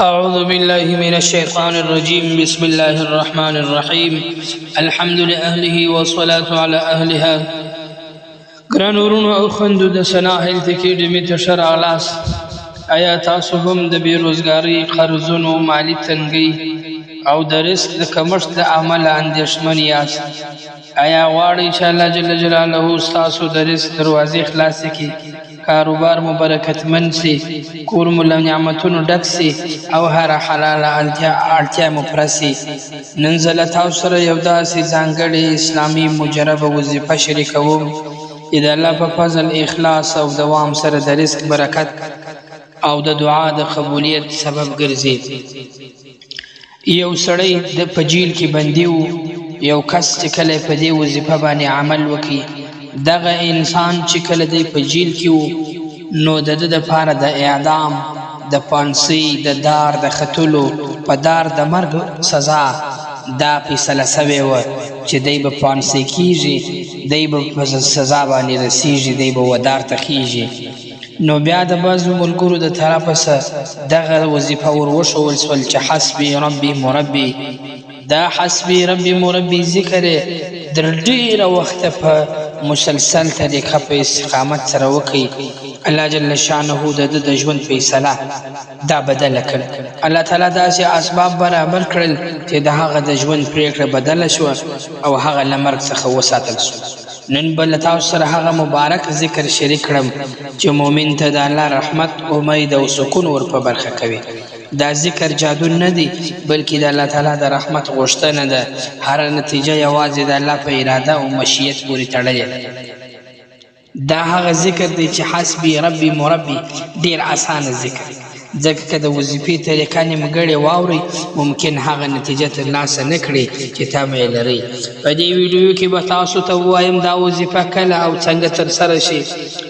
أعوذ بالله من الشيطان الرجيم بسم الله الرحمن الرحيم الحمد لأهله والصلاة على أهلها گرانورون او خندو د سنا هیلث اکیډمي ته ښه راغلاست. آیا تاسو هم د بېروزګارۍ قرضونو مالي تنګۍ او د رزق د کمښت له امله اندېښمن یاست؟ آیا غواړئ چې الله جل جلاله ستاسو د رزق دروازې خلاصې کړي، کاروبار مو برکتمند سي، کور مو له نعمتونو ډک سي او هره حلاله اړتیا مو پوره سي؟ نن زه له تاسو سره یو داسې ځانګړې اسلامي مجربه وظیفه شریکوم چې د الله په فضل، اخلاص او دوام سره د رزق برکت او د دعا د قبولیت سبب ګرځي. یو سړی د په جیل کې بندي و. یو کس چې کله په دې وظیفه باندې عمل وکړي، دغه انسان چې کله دی په جیل کې و، نو د ده دپاره د اعدام، د پانسۍ، د دار د ختلو، په دار د مرګ سزا دا فیصله سوې وه چې دی به پانسۍ کېږي، دی به په سزا باندې رسېږي، دی به ودار ته خېږي. نو بیا د بعضو ملګرو د طرفه څه دغه وظیفه ور وښول سول چې حسبي ربي مربي. دا حسبي ربي مربي ذکر یې در ډېره وخته په مسلسل طریقه په استقامت سره وکړي. الله جل شانه د ده د ژوند فیصله دا بدله کړ. الله تعالی داسې اسباب برابر کړل چې د هغه د ژوند پرېکړه بدله شوه او هغه له مرګ څخه وساتل شو. نن به له تاسو سره هغه مبارک ذکر شریک کړم چې مؤمن ته د الله رحمت، امید او سکون ور په برخه کوي. دا ذکر جادو نه دی، بلکې د الله تعالی د رحمت غوښتنه ده. هره نتیجه یوازې د الله په اراده او مشیت پورې تړلې ده. دا هغه ذکر دی چې حسبي ربي مربي ډېر اسانه ذکر، ځکه که د وظیفې طریقه نیمګړې واورئ، ممکن هغه نتیجه ترلاسه نه کړئ چې تمه یې لرئ. په دې ویډیو کې به تاسو ته ووایم دا وظیفه کله او څنګه ترسره شي،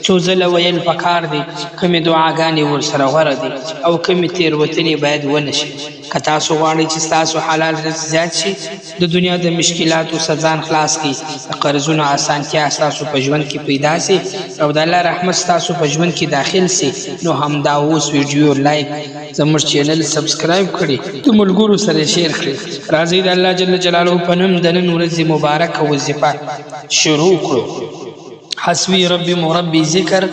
څو ځله ویل پکار دی، کومې دعاګانې ورسره غوره دي او کومې تېروتنې باید ونه شي. که تاسو غواړئ چې ستاسو حلال رزق زیات شي، د دنیا د مشکلاتو څخه ځان خلاص کړئ، د قرضونو اسانتیا ستاسو په ژوند کې پیدا سي او د الله رحمت ستاسو په ژوند کې داخل سي، نو همدا اوس ویډیو لایک، زموږ چینل سبسکرایب کړئ، د ملګرو سره شیر کړئ. راځئ د الله جل جلاله په نوم د نن ورځې مبارکه وظیفه شروع کړو. حسبي ربي مربي ذکر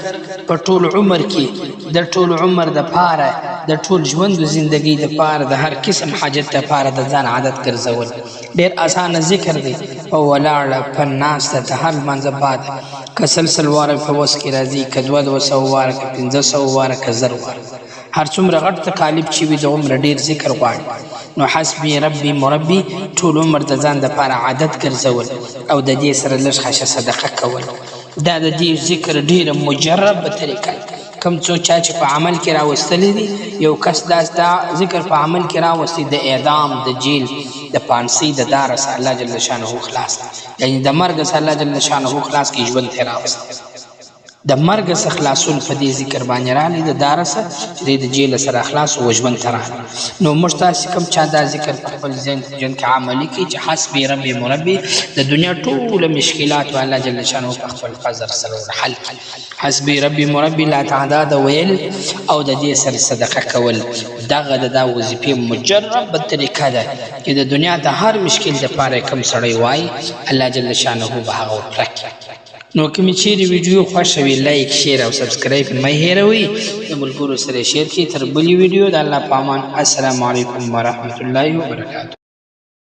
په ټول عمر کې د ټول عمر د پاره، د ټول ژوند د زندګۍ د پاره، د هر قسم حاجت د پاره د ځان عادت ګرځول. ډېر اسانه ذکر دی. په ولاړه، په ناسته، د هر لمانځه بعد که سلسل واره په وس کې راځي، که 200 واره، که 500 واره، که 1000 واره، هر څومره غټ تکالیف چې وي د عمر ډېر ذکر غواړي. نو حسبي ربي مربي ټول عمر د ځان دپاره عادت ګرځول او د دې سره لږ خشه صدقه کول. دا د دې ذکر ډېره مجربه طریقه ده. کم څو چا چې په عمل کې راوستلی دي، یو کس دا ذکر په عمل کې راوستی، د اعدام، د جیل، د پانسۍ، د داره څخه الله جل شانه خلاص، یعنې د مرګ څخه الله جل شانه خلاص کې ژوند ته راوست. د مرګ څخه خلاصون په دې ذکر باندې راغلی، د داره څخه چې دی د جیل سره خلاص و ژوند ته راغلی. نو موږ تاسې کوم چا دا ذکر په خپل ژوند کې عملي کړي چې حسبي ربي مربي، د دنیا ټوله مشکلات الله جل شانه په خپل فضل سره حل. حسبي ربي مربي لا تعداد ویل او د دې سره صدقه کول، دغه د دا وظیفې مجربه طریقه ده چې د دنیا د هر مشکل دپاره کوم سړی وایي، الله جل شانه به هغه ورپوره کړي. نو کومې چیرې ویډیو خوښه وي، لایک، شیر او سبسکرایب مه هېروئ، د ملګرو سره شیر کړئ. تر بلې ویډیو د الله په امان، السلام علیکم ورحمة الله وبرکاته.